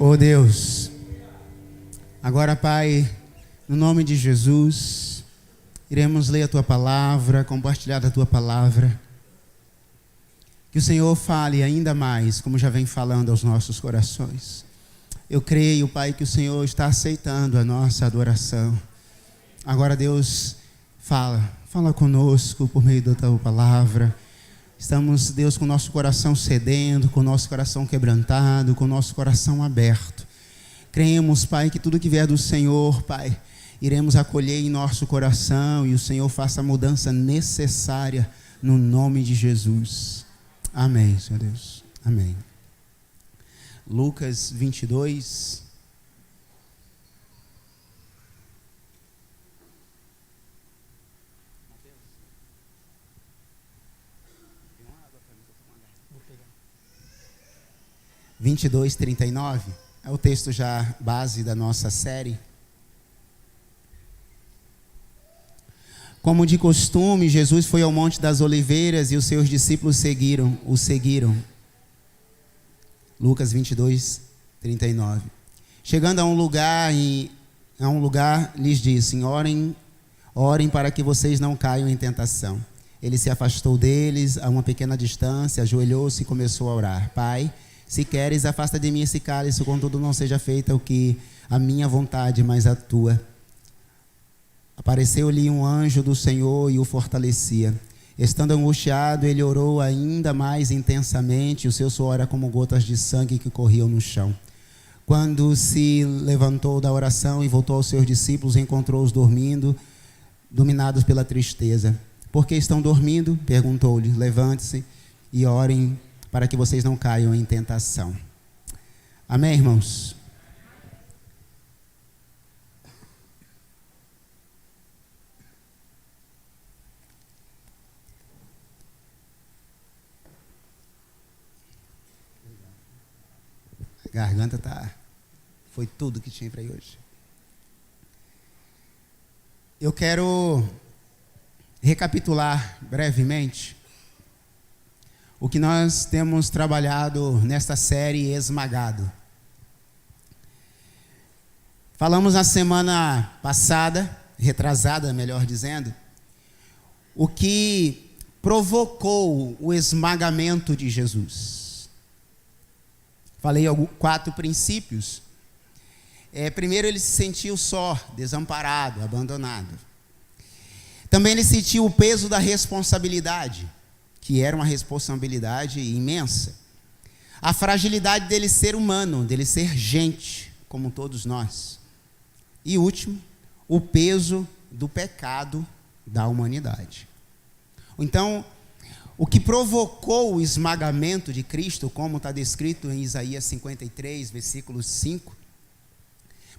Oh Deus, agora, Pai, no nome de Jesus, iremos ler a Tua Palavra, compartilhar da Tua Palavra. Que o Senhor fale ainda mais, como já vem falando aos nossos corações. Eu creio, Pai, que o Senhor está aceitando a nossa adoração. Agora, Deus, fala conosco por meio da Tua Palavra. Estamos, Deus, com o nosso coração sedento, com o nosso coração quebrantado, com o nosso coração aberto. Cremos, Pai, que tudo que vier do Senhor, Pai, iremos acolher em nosso coração e o Senhor faça a mudança necessária no nome de Jesus. Amém, Senhor Deus. Amém. Lucas 22. Vinte e dois, 39, é o texto já base da nossa série. Como de costume, Jesus foi ao Monte das Oliveiras e os seus discípulos o seguiram. Lucas 22, 39. Chegando a um lugar, lhes disse: orem para que vocês não caiam em tentação. Ele se afastou deles a uma pequena distância, ajoelhou-se e começou a orar. Pai, se queres, afasta de mim esse cálice, contudo não seja feita o que a minha vontade, mas a tua. Apareceu-lhe um anjo do Senhor e o fortalecia. Estando angustiado, ele orou ainda mais intensamente, o seu suor era como gotas de sangue que corriam no chão. Quando se levantou da oração e voltou aos seus discípulos, encontrou-os dormindo, dominados pela tristeza. Por que estão dormindo? Perguntou-lhe. Levante-se e orem para que vocês não caiam em tentação. Amém, irmãos? A garganta foi tudo que tinha para hoje. Eu quero recapitular brevemente o que nós temos trabalhado nesta série Esmagado. Falamos na semana passada, retrasada, melhor dizendo, o que provocou o esmagamento de Jesus. Falei 4 princípios. Primeiro, ele se sentiu só, desamparado, abandonado. Também ele sentiu o peso da responsabilidade, que era uma responsabilidade imensa. A fragilidade dele ser humano, dele ser gente, como todos nós. E último, o peso do pecado da humanidade. Então, o que provocou o esmagamento de Cristo, como está descrito em Isaías 53, versículo 5,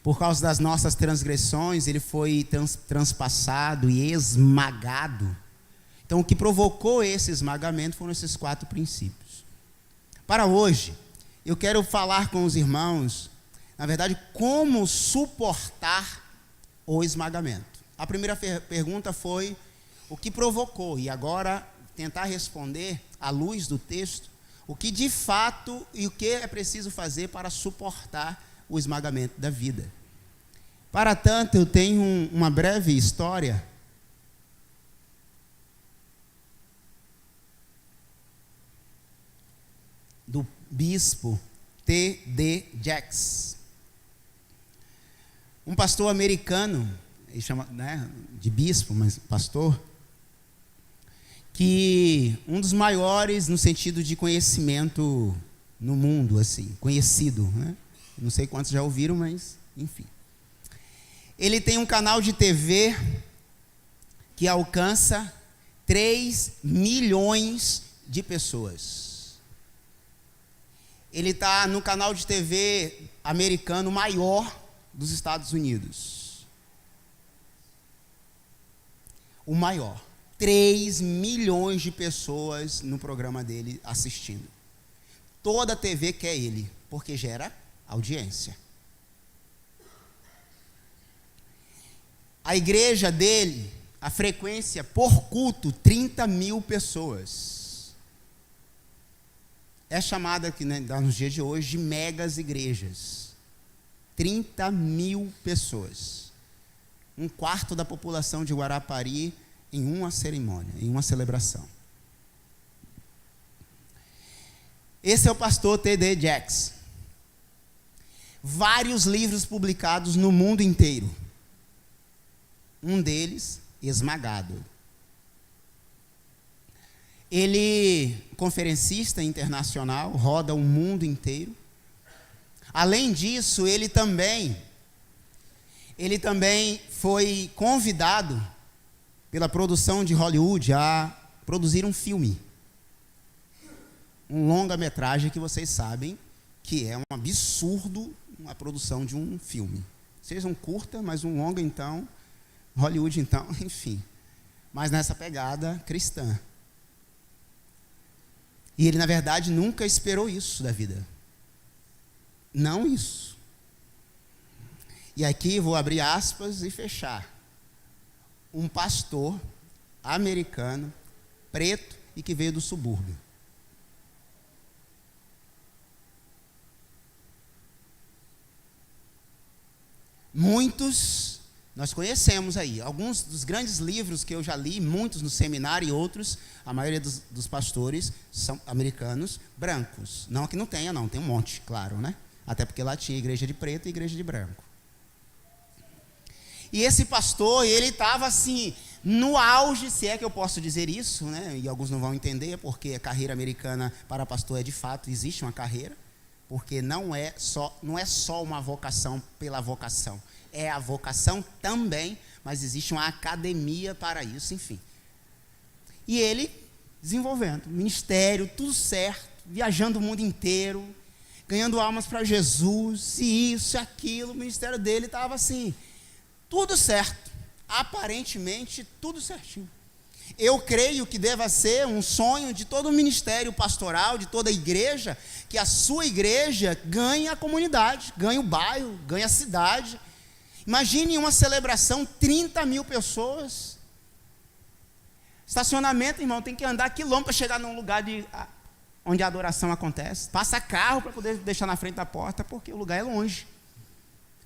por causa das nossas transgressões, ele foi transpassado e esmagado. Então, o que provocou esse esmagamento foram esses 4 princípios. Para hoje, eu quero falar com os irmãos, na verdade, como suportar o esmagamento. A primeira pergunta foi o que provocou, e agora tentar responder, à luz do texto, o que de fato e o que é preciso fazer para suportar o esmagamento da vida. Para tanto, eu tenho uma breve história do bispo T.D. Jakes, um pastor americano, ele chama, de bispo, mas pastor, que um dos maiores no sentido de conhecimento no mundo, assim, conhecido, né? Não sei quantos já ouviram, mas enfim. Ele tem um canal de TV que alcança 3 milhões de pessoas. Ele está no canal de TV americano maior dos Estados Unidos. O maior. 3 milhões de pessoas no programa dele assistindo. Toda a TV quer ele, porque gera audiência. A igreja dele, a frequência por culto, 30 mil pessoas. É chamada aqui, nos dias de hoje, de megas igrejas. 30 mil pessoas. Um quarto da população de Guarapari em uma cerimônia, em uma celebração. Esse é o pastor T.D. Jakes. Vários livros publicados no mundo inteiro. Um deles, Esmagado. Ele, conferencista internacional, roda o mundo inteiro. Além disso, ele também foi convidado pela produção de Hollywood a produzir um filme. Um longa-metragem que vocês sabem que é um absurdo a produção de um filme. Seja um curta, mas um longa então, Hollywood então, enfim. Mas nessa pegada cristã. E ele, na verdade, nunca esperou isso da vida. Não isso. E aqui vou abrir aspas e fechar. Um pastor americano, preto e que veio do subúrbio. Muitos nós conhecemos aí. Alguns dos grandes livros que eu já li, muitos no seminário e outros, a maioria dos pastores são americanos brancos. Não que não tenha, não. Tem um monte, claro, né? Até porque lá tinha igreja de preto e igreja de branco. E esse pastor, ele estava assim, no auge, se é que eu posso dizer isso, né? E alguns não vão entender, porque a carreira americana para pastor é de fato, existe uma carreira. Porque não é só uma vocação pela vocação. É a vocação também, mas existe uma academia para isso, enfim. E ele desenvolvendo ministério, tudo certo, viajando o mundo inteiro, ganhando almas para Jesus, e isso e aquilo. O ministério dele estava assim, tudo certo, aparentemente tudo certinho. Eu creio que deva ser um sonho de todo o ministério pastoral, de toda a igreja, que a sua igreja ganhe a comunidade, ganhe o bairro, ganhe a cidade. Imagine uma celebração, 30 mil pessoas. Estacionamento, irmão, tem que andar quilômetros para chegar num lugar onde a adoração acontece. Passa carro para poder deixar na frente da porta, porque o lugar é longe.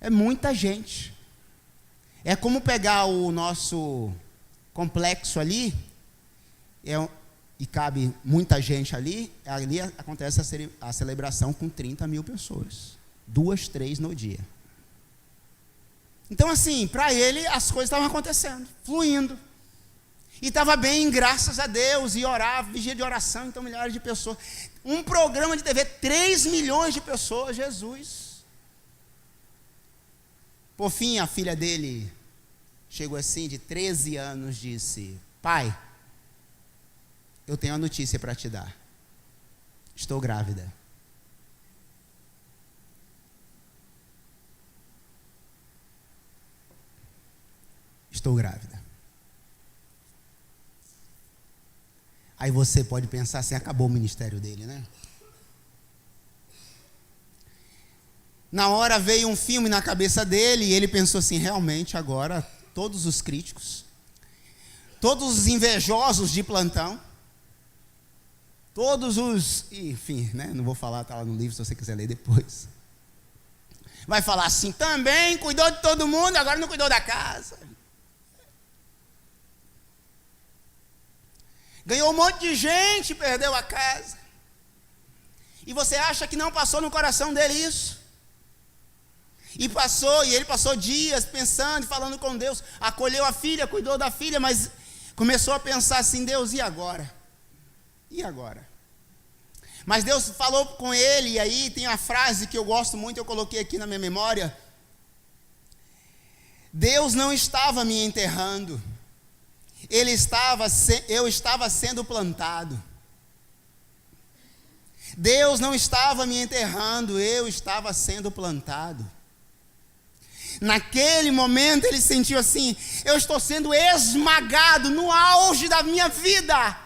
É muita gente. É como pegar o nosso complexo ali, e cabe muita gente ali acontece a celebração com 30 mil pessoas. 2, 3 no dia. Então assim, para ele as coisas estavam acontecendo, fluindo. E estava bem, graças a Deus, e orava, vigia de oração, então milhares de pessoas. Um programa de TV, 3 milhões de pessoas, Jesus. Por fim, a filha dele chegou assim, de 13 anos, disse: pai, eu tenho uma notícia para te dar. Estou grávida. Estou grávida. Aí você pode pensar assim, acabou o ministério dele, né? Na hora veio um filme na cabeça dele e ele pensou assim, realmente agora todos os críticos, todos os invejosos de plantão, todos os, enfim, né? Não vou falar, está lá no livro se você quiser ler depois. Vai falar assim, também cuidou de todo mundo, agora não cuidou da casa. Ganhou um monte de gente, perdeu a casa. E você acha que não passou no coração dele isso? E ele passou dias pensando e falando com Deus. Acolheu a filha, cuidou da filha, mas começou a pensar assim, Deus, e agora? E agora? Mas Deus falou com ele, e aí tem uma frase que eu gosto muito, eu coloquei aqui na minha memória. Deus não estava me enterrando. Eu estava sendo plantado. Deus não estava me enterrando, eu estava sendo plantado. Naquele momento ele sentiu assim, eu estou sendo esmagado no auge da minha vida.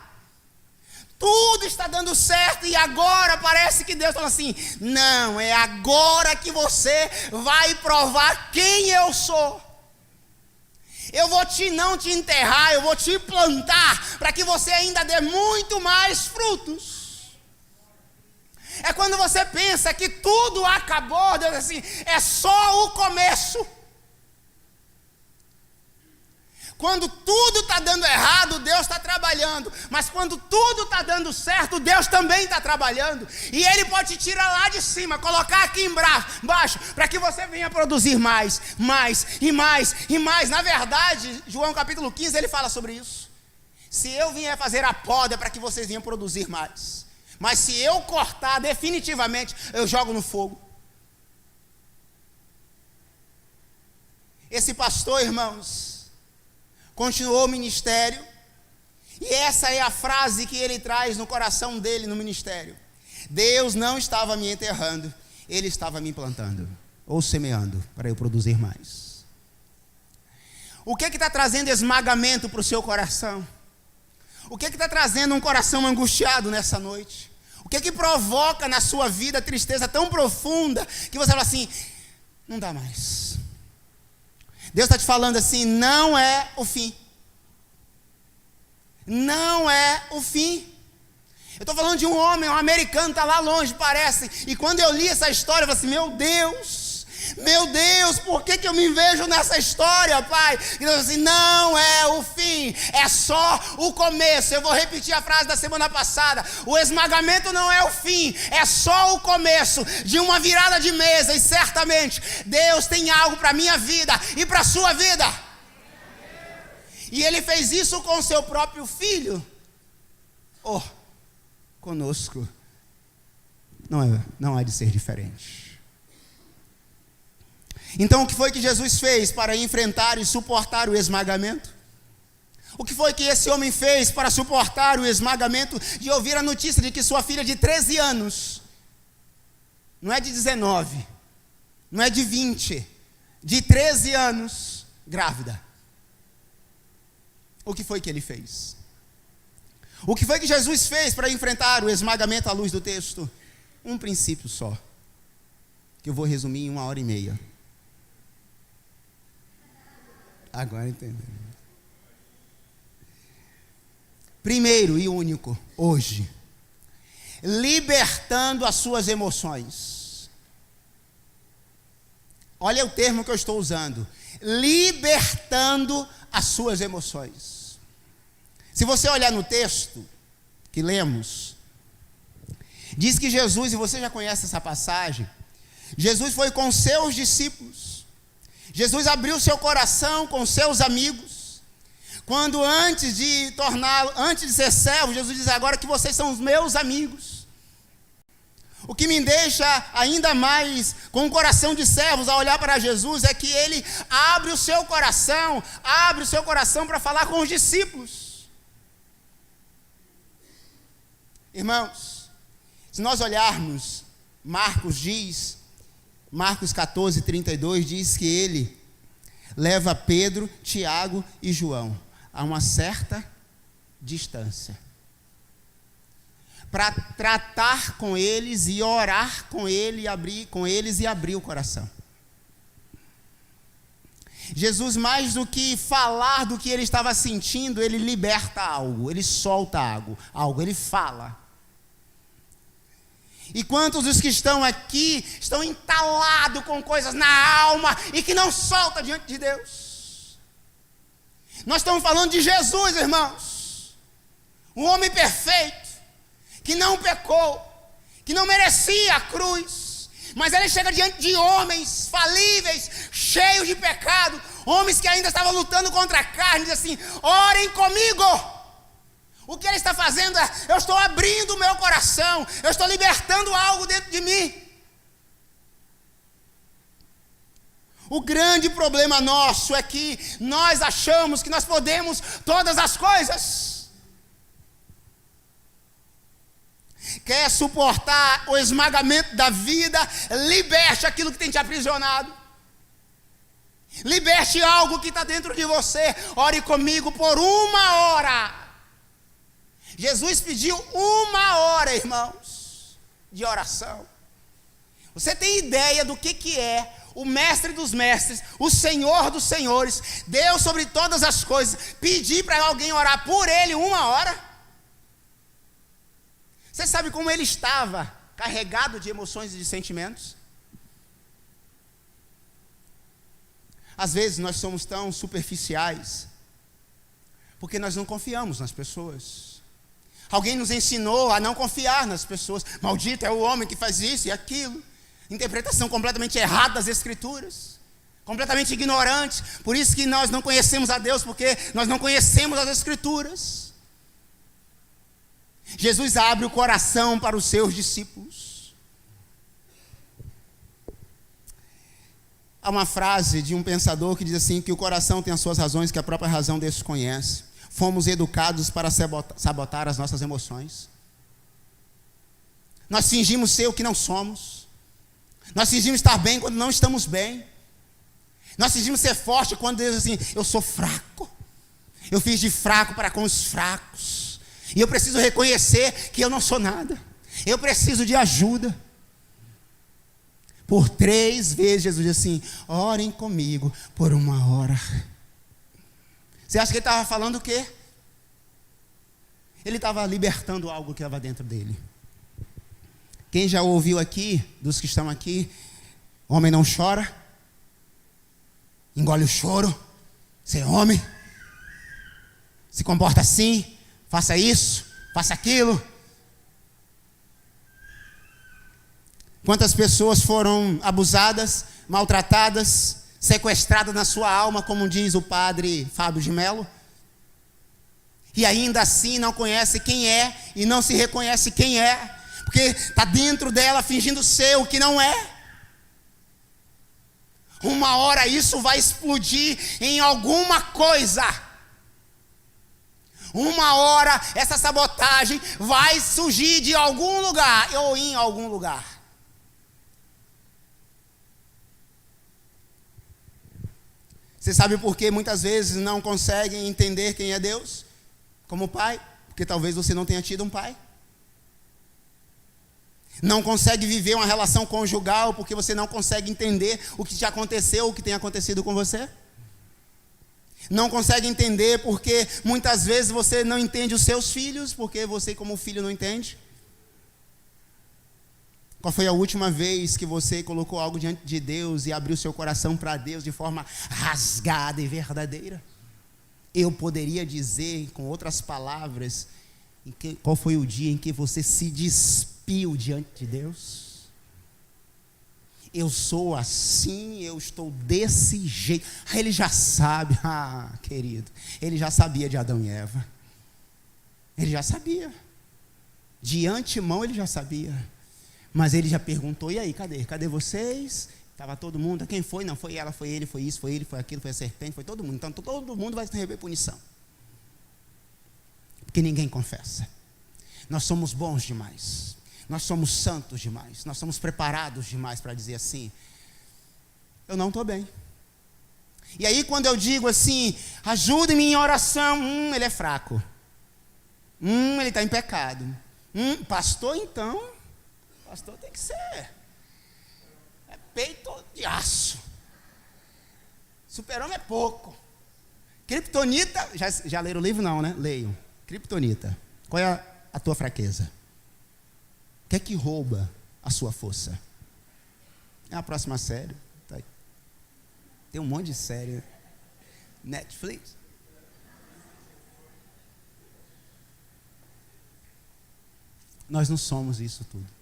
Tudo está dando certo e agora parece que Deus fala assim, não, é agora que você vai provar quem eu sou. Eu vou não te enterrar, eu vou te plantar para que você ainda dê muito mais frutos. É quando você pensa que tudo acabou, Deus diz assim, é só o começo. Quando tudo está dando errado, Deus está trabalhando. Mas quando tudo está dando certo, Deus também está trabalhando. E Ele pode te tirar lá de cima, colocar aqui embaixo, para que você venha produzir mais, mais e mais e mais. Na verdade, João capítulo 15, ele fala sobre isso. Se eu vier fazer a poda, é para que vocês venham produzir mais. Mas se eu cortar definitivamente, eu jogo no fogo. Esse pastor, irmãos, continuou o ministério, e essa é a frase que ele traz no coração dele no ministério: Deus não estava me enterrando, Ele estava me plantando, ou semeando, para eu produzir mais. O que está trazendo esmagamento para o seu coração? O que está trazendo um coração angustiado nessa noite? O que provoca na sua vida tristeza tão profunda, que você fala assim, não dá mais. Deus está te falando assim, não é o fim. Não é o fim. Eu estou falando de um homem, um americano, está lá longe, parece. E quando eu li essa história, eu falei assim, meu Deus, por que eu me vejo nessa história, Pai? E Deus assim, não é o fim, é só o começo. Eu vou repetir a frase da semana passada. O esmagamento não é o fim, é só o começo de uma virada de mesa. E certamente Deus tem algo para a minha vida e para a sua vida. E Ele fez isso com o seu próprio filho. Conosco não há de ser diferente. Então o que foi que Jesus fez para enfrentar e suportar o esmagamento? O que foi que esse homem fez para suportar o esmagamento de ouvir a notícia de que sua filha de 13 anos, não é de 19, não é de 20, de 13 anos, grávida? O que foi que ele fez? O que foi que Jesus fez para enfrentar o esmagamento à luz do texto? Um princípio só, que eu vou resumir em 1h30. Agora entendeu. Primeiro e único, hoje, libertando as suas emoções. Olha o termo que eu estou usando, libertando as suas emoções. Se você olhar no texto que lemos, diz que Jesus, e você já conhece essa passagem, Jesus foi com seus discípulos. Jesus abriu seu coração com seus amigos. Quando antes de ser servo, Jesus diz agora que vocês são os meus amigos. O que me deixa ainda mais com um coração de servos a olhar para Jesus é que Ele abre o seu coração para falar com os discípulos. Irmãos, se nós olharmos, Marcos 14:32 diz que Ele leva Pedro, Tiago e João a uma certa distância, para tratar com eles e orar com eles e abrir o coração. Jesus, mais do que falar do que ele estava sentindo, ele liberta algo, ele solta algo, ele fala. E quantos dos que estão aqui estão entalados com coisas na alma e que não soltam diante de Deus? Nós estamos falando de Jesus, irmãos, um homem perfeito, que não pecou, que não merecia a cruz, mas ele chega diante de homens falíveis, cheios de pecado, homens que ainda estavam lutando contra a carne, diz assim, orem comigo. O que ele está fazendo é, eu estou abrindo o meu coração, eu estou libertando algo dentro de mim. O grande problema nosso é que nós achamos que nós podemos todas as coisas. Quer suportar o esmagamento da vida? Liberte aquilo que tem te aprisionado. Liberte algo que está dentro de você. Ore comigo por 1 hora. Jesus pediu 1 hora, irmãos, de oração. Você tem ideia do que é o mestre dos mestres, o Senhor dos senhores, Deus sobre todas as coisas, pedir para alguém orar por ele 1 hora? Você sabe como ele estava carregado de emoções e de sentimentos. Às vezes nós somos tão superficiais, porque nós não confiamos nas pessoas. Alguém nos ensinou a não confiar nas pessoas. Maldito é o homem que faz isso e aquilo. Interpretação completamente errada das Escrituras. Completamente ignorante. Por isso que nós não conhecemos a Deus, porque nós não conhecemos as Escrituras. Jesus abre o coração para os seus discípulos. Há uma frase de um pensador que diz assim, que o coração tem as suas razões que a própria razão desconhece. Fomos educados para sabotar as nossas emoções. Nós fingimos ser o que não somos. Nós fingimos estar bem quando não estamos bem. Nós fingimos ser forte quando Deus diz assim, eu sou fraco. Eu fiz de fraco para com os fracos. E eu preciso reconhecer que eu não sou nada. Eu preciso de ajuda. Por 3 vezes Jesus disse assim, orem comigo por 1 hora. Você acha que ele estava falando o quê? Ele estava libertando algo que estava dentro dele. Quem já ouviu aqui, dos que estão aqui, homem não chora, engole o choro, ser homem, se comporta assim, faça isso, faça aquilo. Quantas pessoas foram abusadas, maltratadas, sequestradas na sua alma, como diz o padre Fábio de Mello, e ainda assim não conhece quem é e não se reconhece quem é, porque está dentro dela fingindo ser o que não é. 1 hora isso vai explodir em alguma coisa. 1 hora essa sabotagem vai surgir de algum lugar ou em algum lugar. Você sabe por que muitas vezes não conseguem entender quem é Deus como pai? Porque talvez você não tenha tido um pai. Não consegue viver uma relação conjugal porque você não consegue entender o que te aconteceu, o que tem acontecido com você. Não consegue entender porque muitas vezes você não entende os seus filhos, porque você como filho não entende. Qual foi a última vez que você colocou algo diante de Deus e abriu seu coração para Deus de forma rasgada e verdadeira? Eu poderia dizer, com outras palavras, qual foi o dia em que você se despiu diante de Deus? Eu sou assim, eu estou desse jeito. Ele já sabe, querido, ele já sabia de Adão e Eva. Ele já sabia. De antemão ele já sabia. Mas ele já perguntou, e aí, cadê vocês? Estava todo mundo, quem foi? Não, foi ela, foi ele, foi isso, foi ele, foi aquilo, foi a serpente, foi todo mundo. Então todo mundo vai receber punição. Porque ninguém confessa. Nós somos bons demais. Nós somos santos demais. Nós somos preparados demais para dizer assim, eu não estou bem. E aí quando eu digo assim, ajude-me em oração, ele é fraco. Ele está em pecado. Pastor então... Pastor tem que ser. É peito de aço. Super-homem é pouco. Kryptonita. Já leram o livro? Não, né? Leiam. Kryptonita. Qual é a tua fraqueza? O que é que rouba a sua força? É a próxima série. Tá aí. Tem um monte de série. Netflix. Nós não somos isso tudo.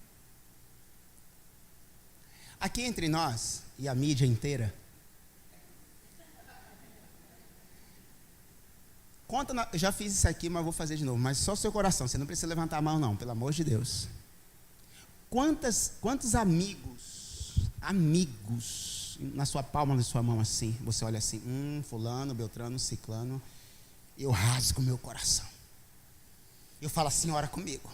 Aqui entre nós, e a mídia inteira, eu já fiz isso aqui, mas vou fazer de novo, mas só o seu coração, você não precisa levantar a mão não, pelo amor de Deus. Quantos amigos, na sua palma da sua mão assim, você olha assim, fulano, beltrano, ciclano, eu rasgo meu coração. Eu falo assim, ora comigo,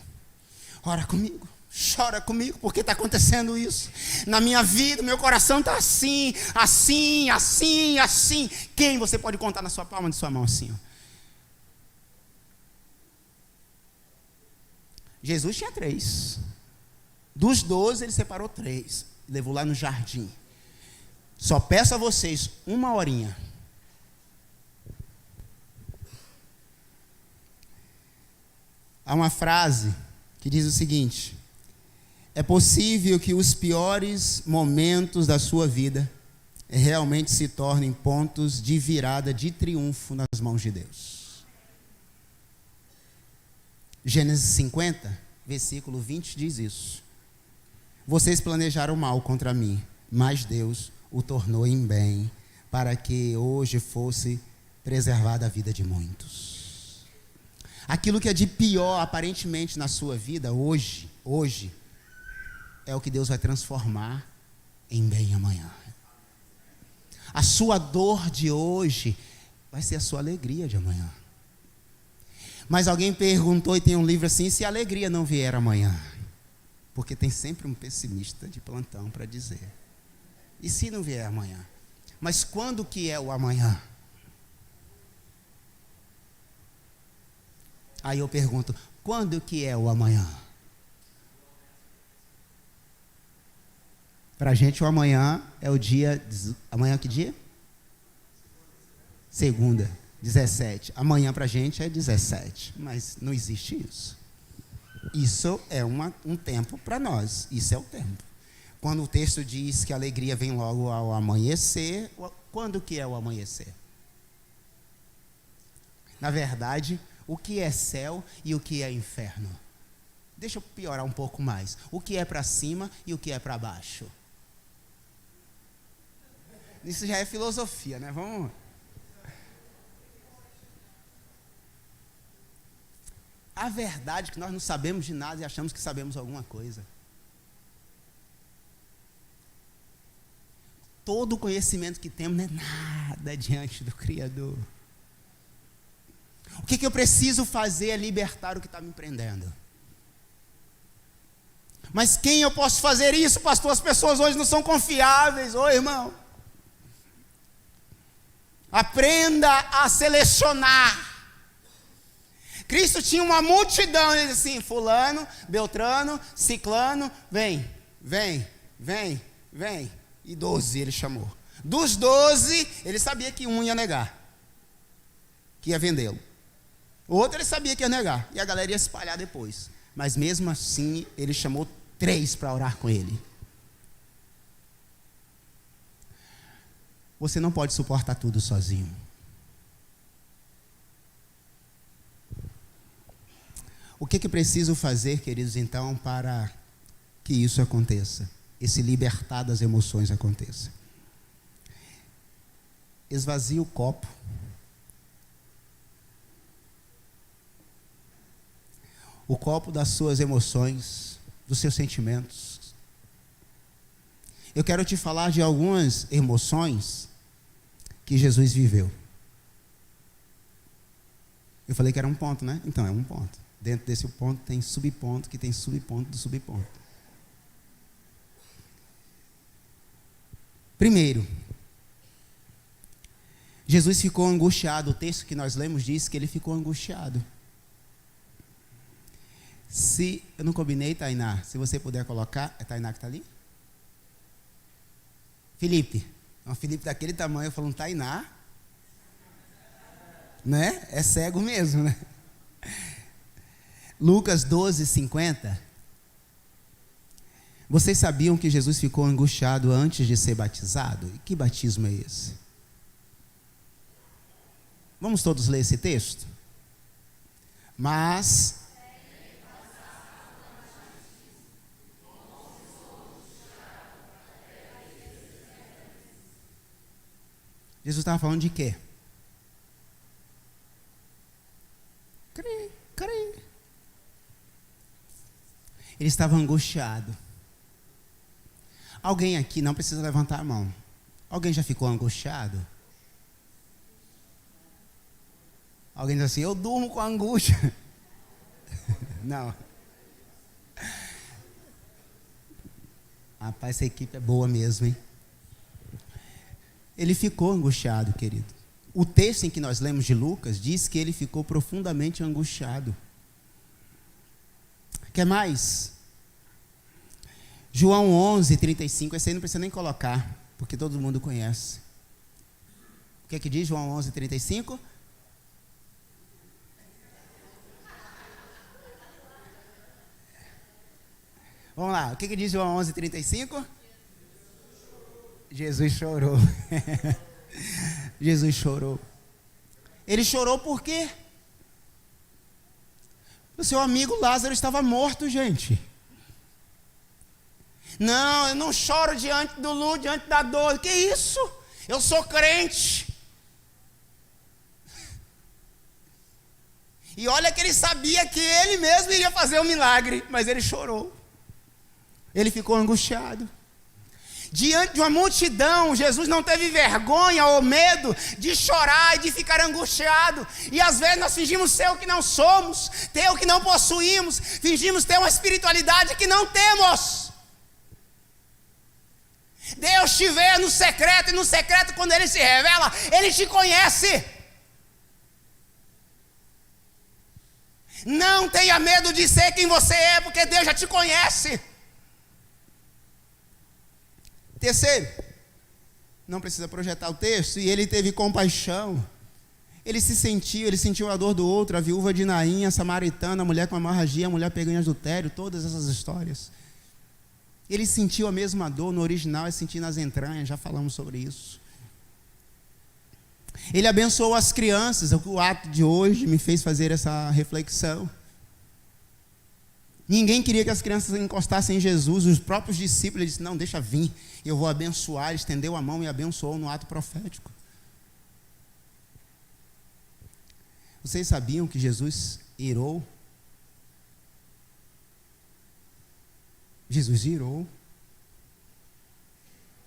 chora comigo, porque está acontecendo isso na minha vida, meu coração está assim. Quem você pode contar na sua palma de sua mão assim? Jesus tinha 3. Dos 12 ele separou 3, levou lá no jardim. Só peço a vocês 1 horinha. Há uma frase que diz o seguinte: É possível que os piores momentos da sua vida realmente se tornem pontos de virada, de triunfo nas mãos de Deus. Gênesis 50, versículo 20 diz isso. Vocês planejaram mal contra mim, mas Deus o tornou em bem, para que hoje fosse preservada a vida de muitos. Aquilo que é de pior, aparentemente, na sua vida, hoje, é o que Deus vai transformar em bem amanhã. A sua dor de hoje vai ser a sua alegria de amanhã. Mas alguém perguntou, e tem um livro assim, se a alegria não vier amanhã? Porque tem sempre um pessimista de plantão para dizer. E se não vier amanhã? Mas quando que é o amanhã? Aí eu pergunto, quando que é o amanhã? Para a gente o amanhã é o dia... Amanhã que dia? Segunda, 17. Amanhã para a gente é 17. Mas não existe isso. Isso é um tempo para nós. Isso é o tempo. Quando o texto diz que a alegria vem logo ao amanhecer, quando que é o amanhecer? Na verdade, o que é céu e o que é inferno? Deixa eu piorar um pouco mais. O que é para cima e o que é para baixo? Isso já é filosofia, né? Vamos... A verdade é que nós não sabemos de nada e achamos que sabemos alguma coisa. Todo o conhecimento que temos não é nada diante do Criador. O que eu preciso fazer é libertar o que está me prendendo. Mas quem eu posso fazer isso, pastor? As pessoas hoje não são confiáveis. Ô, irmão, aprenda a selecionar. Cristo tinha uma multidão, ele disse assim, fulano, beltrano, ciclano, vem. E 12 ele chamou. Dos 12, ele sabia que um ia negar, que ia vendê-lo. O outro ele sabia que ia negar, e a galera ia se espalhar depois. Mas mesmo assim, ele chamou 3 para orar com ele. Você não pode suportar tudo sozinho. O que preciso fazer, queridos, então, para que isso aconteça? Esse libertar das emoções aconteça. Esvazie o copo. O copo das suas emoções, dos seus sentimentos. Eu quero te falar de algumas emoções que Jesus viveu. Eu falei que era um ponto, né? Então, é um ponto. Dentro desse ponto tem subponto, que tem subponto do subponto. Primeiro, Jesus ficou angustiado. O texto que nós lemos diz que ele ficou angustiado. Se eu não combinei, Tainá, se você puder colocar, é Tainá que está ali? Felipe. Um Felipe daquele tamanho, falando Tainá, né? É cego mesmo, né? Lucas 12:50. Vocês sabiam que Jesus ficou angustiado antes de ser batizado? E que batismo é esse? Vamos todos ler esse texto? Mas Jesus estava falando de quê? Crê. Ele estava angustiado. Alguém aqui não precisa levantar a mão. Alguém já ficou angustiado? Alguém diz assim, eu durmo com angústia. Não. Rapaz, essa equipe é boa mesmo, hein? Ele ficou angustiado, querido. O texto em que nós lemos de Lucas diz que ele ficou profundamente angustiado. Quer mais? João 11:35, esse aí não precisa nem colocar, porque todo mundo conhece. O que é que diz João 11:35? Vamos lá, o que diz João 11:35? Jesus chorou. Jesus chorou. Ele chorou por quê? O seu amigo Lázaro estava morto, gente. Não, eu não choro diante do luto, diante da dor. Que isso? Eu sou crente. E olha que ele sabia que ele mesmo iria fazer o milagre, mas ele chorou. Ele ficou angustiado. Diante de uma multidão, Jesus não teve vergonha ou medo de chorar e de ficar angustiado. E às vezes nós fingimos ser o que não somos, ter o que não possuímos, fingimos ter uma espiritualidade que não temos. Deus te vê no secreto, e no secreto, quando Ele se revela, Ele te conhece. Não tenha medo de ser quem você é, porque Deus já te conhece. Terceiro, não precisa projetar o texto, e ele teve compaixão. Ele sentiu a dor do outro, a viúva de Naim, a samaritana, a mulher com hemorragia, a mulher pegando em adultério, todas essas histórias. Ele sentiu a mesma dor, no original é sentir nas entranhas, já falamos sobre isso. Ele abençoou as crianças, o ato de hoje me fez fazer essa reflexão. Ninguém queria que as crianças encostassem em Jesus, os próprios discípulos disseram, não, deixa vir, eu vou abençoar. Ele estendeu a mão e abençoou no ato profético. Vocês sabiam que Jesus irou? Jesus irou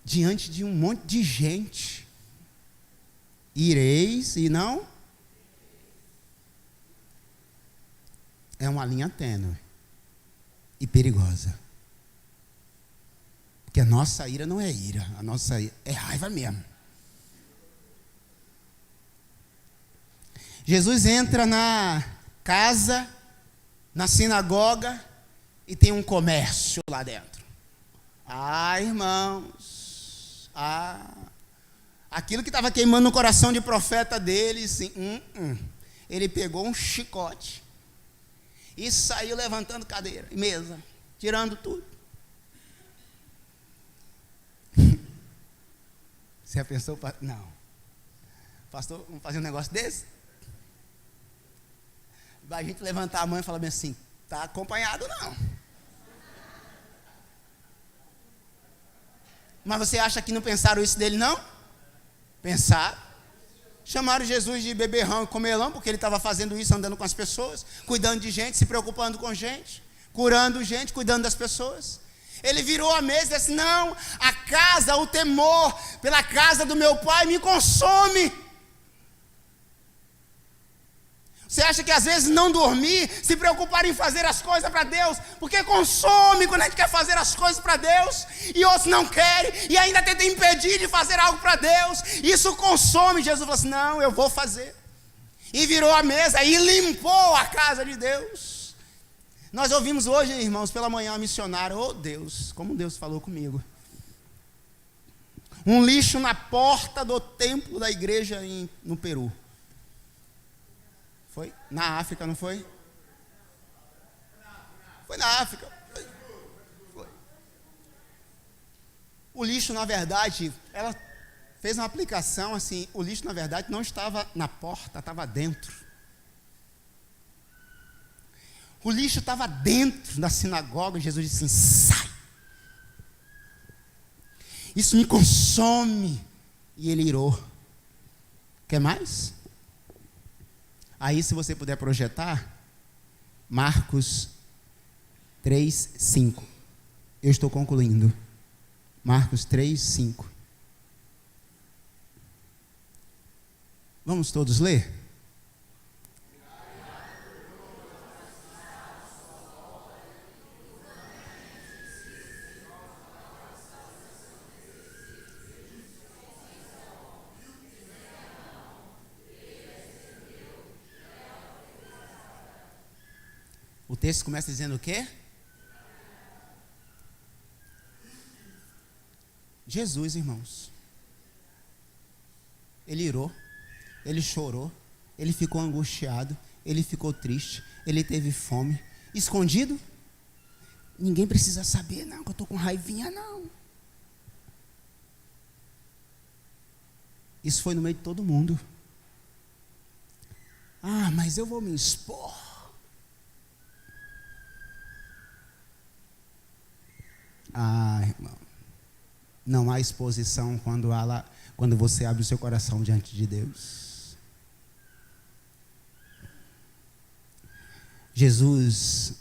diante de um monte de gente. Ireis e não? É uma linha tênue e perigosa. Porque a nossa ira não é ira, a nossa ira é raiva mesmo. Jesus entra na casa, na sinagoga, e tem um comércio lá dentro. Irmãos, aquilo que estava queimando no coração de profeta dele, assim, ele pegou um chicote e saiu levantando cadeira e mesa, tirando tudo. Você já pensou? Não. Pastor, vamos fazer um negócio desse? Vai a gente levantar a mão e falar bem assim, está acompanhado não. Mas você acha que não pensaram isso dele não? Pensaram. Chamaram Jesus de beberrão e comelão, porque ele estava fazendo isso, andando com as pessoas, cuidando de gente, se preocupando com gente, curando gente, cuidando das pessoas. Ele virou a mesa e disse, não, a casa, o temor pela casa do meu pai me consome. Você acha que às vezes não dormir, se preocupar em fazer as coisas para Deus, porque consome quando a gente quer fazer as coisas para Deus, e outros não querem, e ainda tenta impedir de fazer algo para Deus, isso consome. Jesus falou assim, não, eu vou fazer. E virou a mesa e limpou a casa de Deus. Nós ouvimos hoje, irmãos, pela manhã, a missionária, oh Deus, como Deus falou comigo. Um lixo na porta do templo da igreja no Peru. Foi? Na África, não foi? Foi na África. Foi. O lixo, na verdade, ela fez uma aplicação assim, o lixo, na verdade, não estava na porta, estava dentro. O lixo estava dentro da sinagoga, Jesus disse assim, sai. Isso me consome. E ele irou. Quer mais? Aí, se você puder projetar, Marcos 3:5. Eu estou concluindo. Marcos 3:5. Vamos todos ler? O texto começa dizendo o quê? Jesus, irmãos. Ele irou, ele chorou, ele ficou angustiado, ele ficou triste, ele teve fome. Escondido? Ninguém precisa saber, não, que eu estou com raivinha, não. Isso foi no meio de todo mundo. Ah, mas eu vou me expor. Ah, irmão. Não há exposição quando você abre o seu coração diante de Deus. Jesus,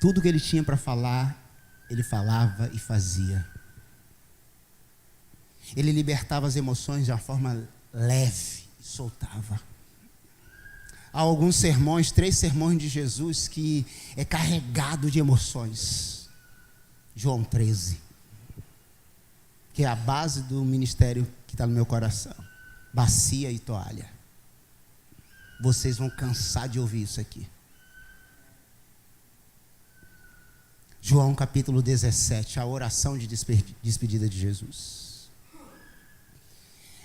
tudo que ele tinha para falar, ele falava e fazia. Ele libertava as emoções de uma forma leve e soltava. Há alguns sermões, 3 sermões de Jesus que é carregado de emoções. João 13, que é a base do ministério que está no meu coração. Bacia e toalha. Vocês vão cansar de ouvir isso aqui. João capítulo 17, a oração de despedida de Jesus.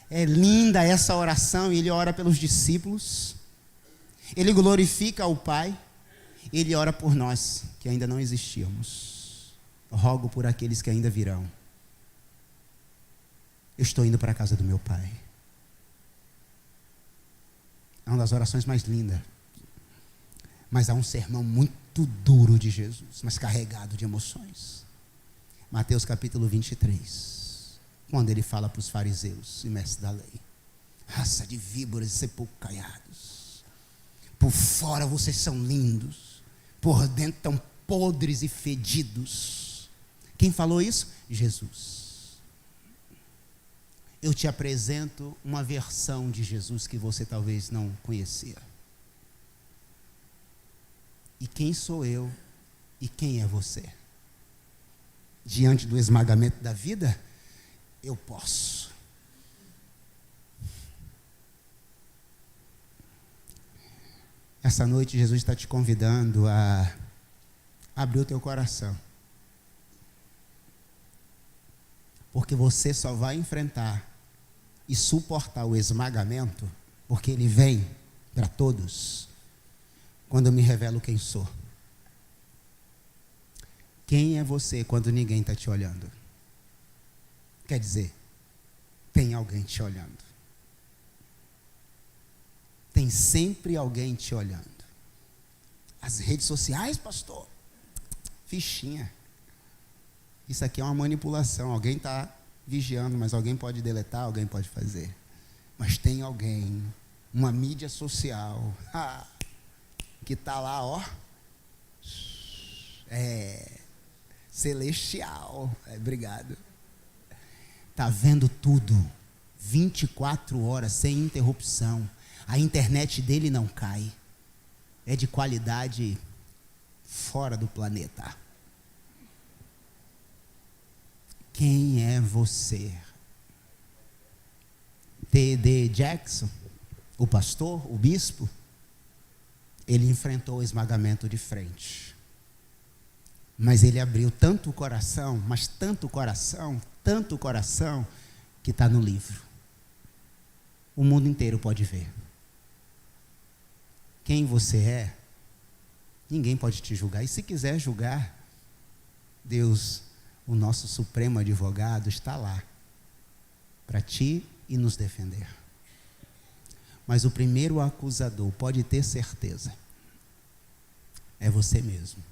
É linda essa oração, e ele ora pelos discípulos, ele glorifica o Pai, ele ora por nós, que ainda não existíamos. Rogo por aqueles que ainda virão. Eu estou indo para a casa do meu Pai. É uma das orações mais lindas. Mas há um sermão muito duro de Jesus, mas carregado de emoções. Mateus capítulo 23, quando ele fala para os fariseus e mestres da lei: raça de víboras e sepulcros caiados, por fora vocês são lindos, por dentro estão podres e fedidos. Quem falou isso? Jesus. Eu te apresento uma versão de Jesus que você talvez não conhecia. E quem sou eu e quem é você? Diante do esmagamento da vida, eu posso. Essa noite Jesus está te convidando a abrir o teu coração. Porque você só vai enfrentar e suportar o esmagamento, porque ele vem para todos, quando eu me revelo quem sou. Quem é você quando ninguém está te olhando? Quer dizer, tem alguém te olhando. Tem sempre alguém te olhando. As redes sociais, pastor, fichinha. Isso aqui é uma manipulação. Alguém está vigiando, mas alguém pode deletar, alguém pode fazer. Mas tem alguém, uma mídia social, que está lá, ó, celestial. Obrigado. Está vendo tudo, 24 horas, sem interrupção. A internet dele não cai. É de qualidade fora do planeta. Quem é você? T.D. Jackson, o pastor, o bispo, ele enfrentou o esmagamento de frente. Mas ele abriu tanto o coração, mas tanto coração, que está no livro. O mundo inteiro pode ver. Quem você é, ninguém pode te julgar. E se quiser julgar, Deus, o nosso supremo advogado, está lá para ti e nos defender. Mas o primeiro acusador, pode ter certeza, é você mesmo.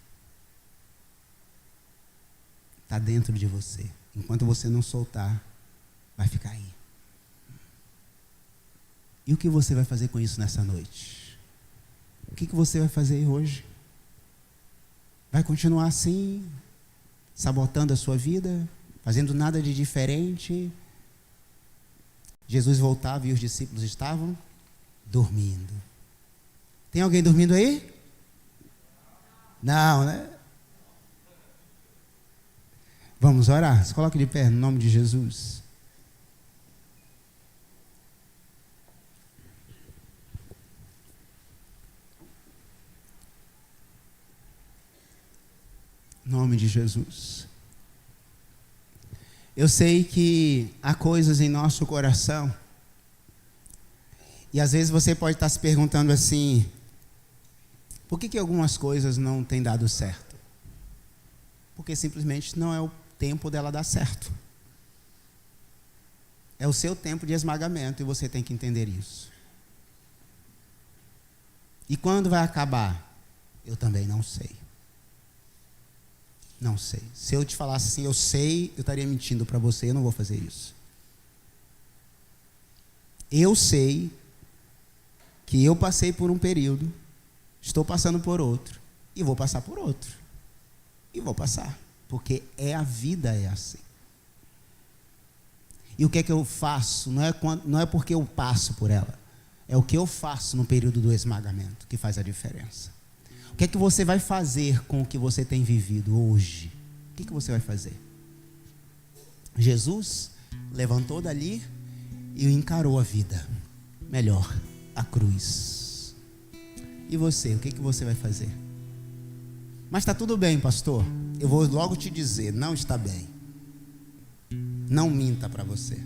Está dentro de você. Enquanto você não soltar, vai ficar aí. E o que você vai fazer com isso nessa noite? O que você vai fazer hoje? Vai continuar assim, sabotando a sua vida, fazendo nada de diferente? Jesus voltava e os discípulos estavam dormindo. Tem alguém dormindo aí? Não, né? Vamos orar? Se coloque de pé no nome de Jesus. Em nome de Jesus. Eu sei que há coisas em nosso coração, e às vezes você pode estar se perguntando assim: por que algumas coisas não têm dado certo? porque simplesmente não é o tempo dela dar certo. É o seu tempo de esmagamento e você tem que entender isso. E quando vai acabar? Eu também não sei. Não sei. Se eu te falasse assim, eu sei, eu estaria mentindo para você, eu não vou fazer isso. Eu sei que eu passei por um período, estou passando por outro, e vou passar por outro. E vou passar, porque a vida é assim. E o que é que eu faço? Não é porque eu passo por ela, é o que eu faço no período do esmagamento que faz a diferença. O que é que você vai fazer com o que você tem vivido hoje? O que você vai fazer? Jesus levantou dali e encarou a vida. Melhor, a cruz. E você, o que você vai fazer? Mas está tudo bem, pastor. Eu vou logo te dizer, não está bem. Não minta para você.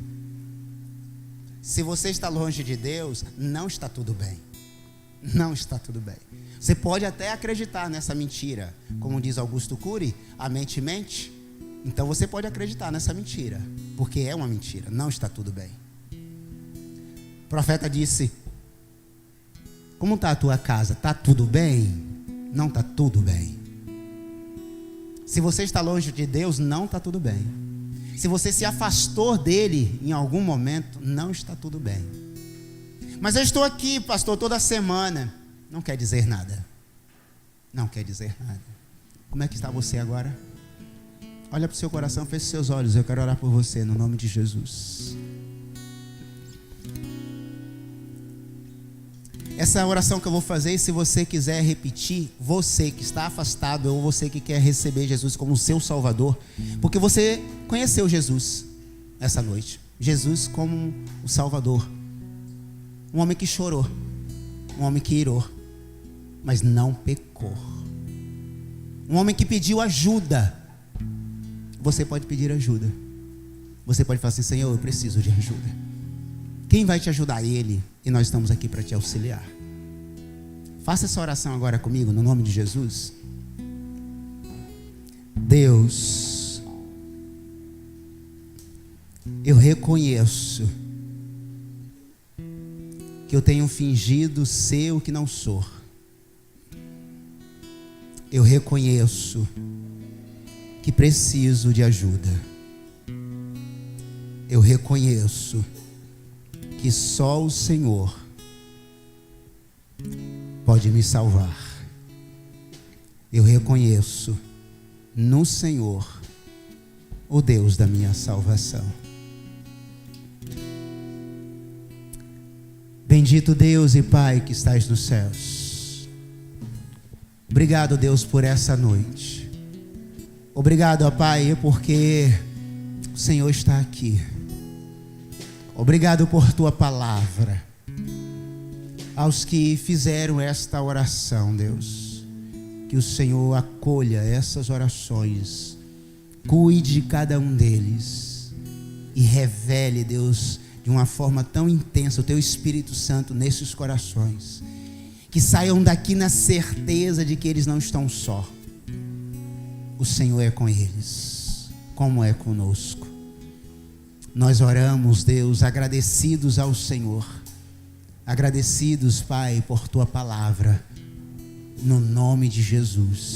Se você está longe de Deus, não está tudo bem. Não está tudo bem. Você pode até acreditar nessa mentira. Como diz Augusto Cury, a mente mente. Então você pode acreditar nessa mentira, porque é uma mentira. Não está tudo bem. O profeta disse: como está a tua casa? Está tudo bem? Não está tudo bem. Se você está longe de Deus, não está tudo bem. Se você se afastou dele em algum momento, não está tudo bem. Mas eu estou aqui, pastor, toda semana. Não quer dizer nada. Não quer dizer nada. Como é que está você agora? Olha para o seu coração, feche seus olhos. Eu quero orar por você no nome de Jesus. Essa oração que eu vou fazer, e se você quiser repetir, você que está afastado ou você que quer receber Jesus como seu Salvador, porque você conheceu Jesus essa noite, Jesus como o Salvador, um homem que chorou, um homem que irou, mas não pecou, um homem que pediu ajuda. Você pode pedir ajuda. Você pode falar assim: Senhor, eu preciso de ajuda. Quem vai te ajudar? Ele. E nós estamos aqui para te auxiliar. Faça essa oração agora comigo, no nome de Jesus. Deus, eu reconheço que eu tenho fingido ser o que não sou. Eu reconheço que preciso de ajuda. Eu reconheço que só o Senhor pode me salvar. Eu reconheço no Senhor o Deus da minha salvação. Bendito Deus e Pai que estás nos céus. Obrigado, Deus, por essa noite. Obrigado, ó Pai, porque o Senhor está aqui. Obrigado por tua palavra. Aos que fizeram esta oração, Deus, que o Senhor acolha essas orações, cuide de cada um deles e revele, Deus, de uma forma tão intensa o teu Espírito Santo nesses corações, que saiam daqui na certeza de que eles não estão só. O Senhor é com eles, como é conosco. Nós oramos, Deus, agradecidos ao Senhor, agradecidos, Pai, por tua palavra, no nome de Jesus.